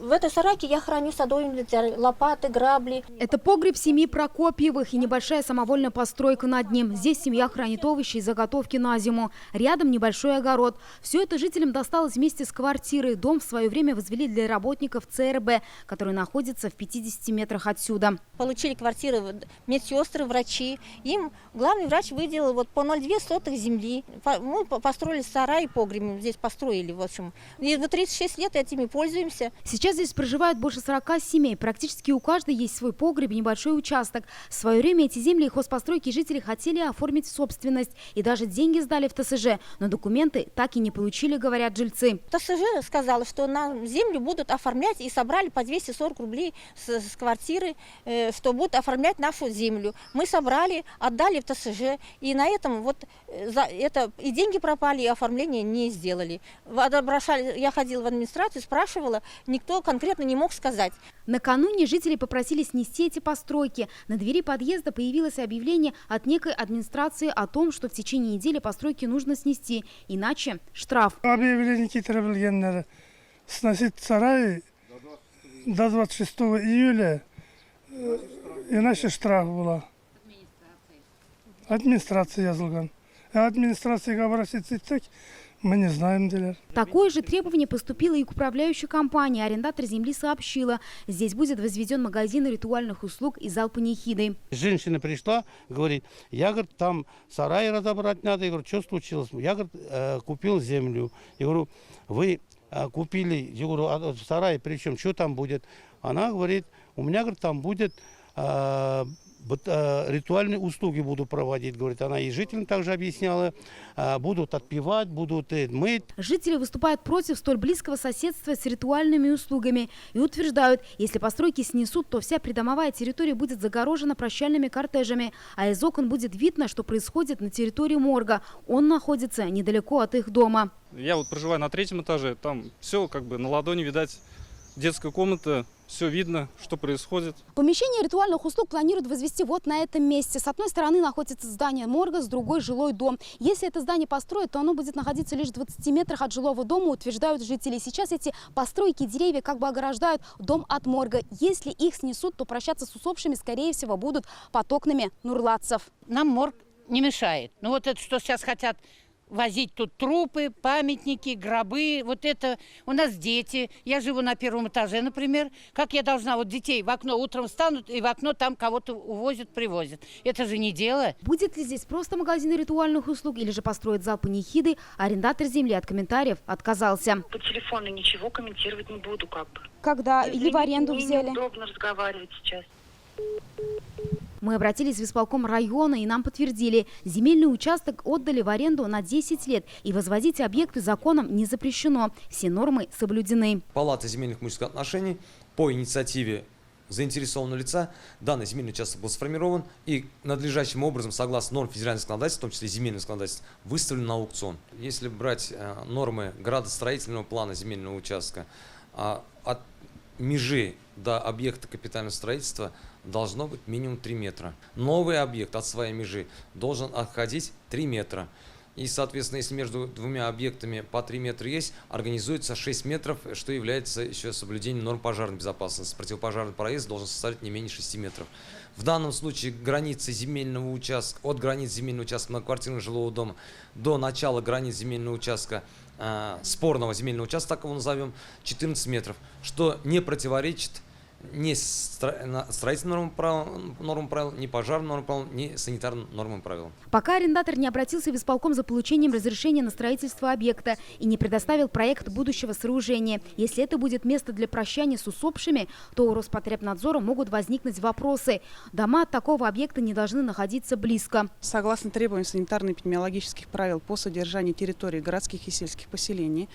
В этой сарайке я храню садовый инвентарь, лопаты, грабли. Это погреб семьи Прокопьевых и небольшая самовольная постройка над ним. Здесь семья хранит овощи и заготовки на зиму. Рядом небольшой огород. Все это жителям досталось вместе с квартирой. Дом в свое время возвели для работников ЦРБ, который находится в 50 метрах отсюда. Получили квартиры медсестры, врачи. Им главный врач выделил вот по 0,2 сотых земли. Мы построили сарай и погреб. Здесь построили, в общем. И вот 36 лет этими пользуемся. Сейчас здесь проживают больше 40 семей. Практически у каждой есть свой погреб и небольшой участок. В свое время эти земли и хозпостройки жители хотели оформить в собственность. И даже деньги сдали в ТСЖ. Но документы так и не получили, говорят жильцы. ТСЖ сказала, что на землю будут оформлять, и собрали по 240 рублей с квартиры, что будут оформлять нашу землю. Мы собрали, отдали в ТСЖ, и на этом вот за это и деньги пропали, и оформление не сделали. Я ходила в администрацию, спрашивала, никто конкретно не мог сказать. Накануне жители попросили снести эти постройки. На двери подъезда появилось объявление от некой администрации о том, что в течение недели постройки нужно снести, иначе штраф. Объявление Китера сносить сарай до 26 июля, иначе штраф была. Администрация yazılgan. Администрация обратиться так, мы не знаем, дилер. Такое же требование поступило и к управляющей компании. Арендатор земли сообщила, здесь будет возведен магазин ритуальных услуг и зал панихиды. Женщина пришла, говорит, я, говорит, там сарай разобрать надо. Я говорю, что случилось? Я, говорит, купил землю. Я говорю, вы купили, я говорю, а в сарае, причем, что там будет? Она говорит, у меня, говорит, там будет ритуальные услуги буду проводить, говорит, она и жителям также объясняла, будут отпевать, будут мыть. Жители выступают против столь близкого соседства с ритуальными услугами и утверждают, если постройки снесут, то вся придомовая территория будет загорожена прощальными кортежами, а из окон будет видно, что происходит на территории морга. Он находится недалеко от их дома. Я вот проживаю на 3-м этаже, там все как бы на ладони, видать, детская комната. Все видно, что происходит. Помещение ритуальных услуг планируют возвести вот на этом месте. С одной стороны находится здание морга, с другой – жилой дом. Если это здание построят, то оно будет находиться лишь в 20 метрах от жилого дома, утверждают жители. Сейчас эти постройки, деревья как бы ограждают дом от морга. Если их снесут, то прощаться с усопшими, скорее всего, будут под окнами нурлатцев. Нам морг не мешает. Ну вот это, что сейчас хотят возить тут трупы, памятники, гробы. Вот это у нас дети. Я живу на 1-м этаже, например. Как я должна вот детей в окно утром встанут и в окно там кого-то увозят, привозят? Это же не дело. Будет ли здесь просто магазин ритуальных услуг или же построить зал панихиды, арендатор земли от комментариев отказался. По телефону ничего комментировать не буду как бы. Когда или в аренду взяли? Неудобно разговаривать сейчас. Мы обратились в исполком района и нам подтвердили, земельный участок отдали в аренду на 10 лет и возводить объекты законом не запрещено. Все нормы соблюдены. Палата земельных имущественных отношений по инициативе заинтересованного лица данный земельный участок был сформирован и надлежащим образом, согласно норм федерального законодательства, в том числе земельного законодательства, выставлен на аукцион. Если брать нормы градостроительного плана земельного участка, от межи до объекта капитального строительства должно быть минимум 3 метра. Новый объект от своей межи должен отходить 3 метра. И, соответственно, если между двумя объектами по 3 метра есть, организуется 6 метров, что является еще соблюдением норм пожарной безопасности. Противопожарный проезд должен составить не менее 6 метров. В данном случае границы земельного участка, от границ земельного участка многоквартирного жилого дома до начала границ земельного участка, спорного земельного участка, так его назовем, 14 метров, что не противоречит ни строительным нормам правил, ни пожарным нормам правил, ни санитарным нормам правил. Пока арендатор не обратился в исполком за получением разрешения на строительство объекта и не предоставил проект будущего сооружения. Если это будет место для прощания с усопшими, то у Роспотребнадзора могут возникнуть вопросы. Дома от такого объекта не должны находиться близко. Согласно требованиям санитарно-эпидемиологических правил по содержанию территории городских и сельских поселений,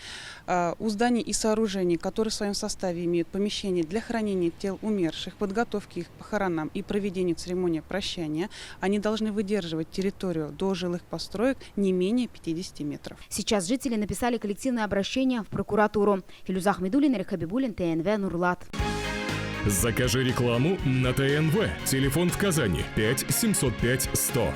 у зданий и сооружений, которые в своем составе имеют помещения для хранения тел умерших, подготовки их к похоронам и проведению церемонии прощания, они должны выдерживать территорию до жилых построек не менее 50 метров. Сейчас жители написали коллективное обращение в прокуратуру. Филюза Ахмедуллина, Рик Хабибуллин, ТНВ, Нурлат. Закажи рекламу на ТНВ. Телефон в Казани 5 705 100.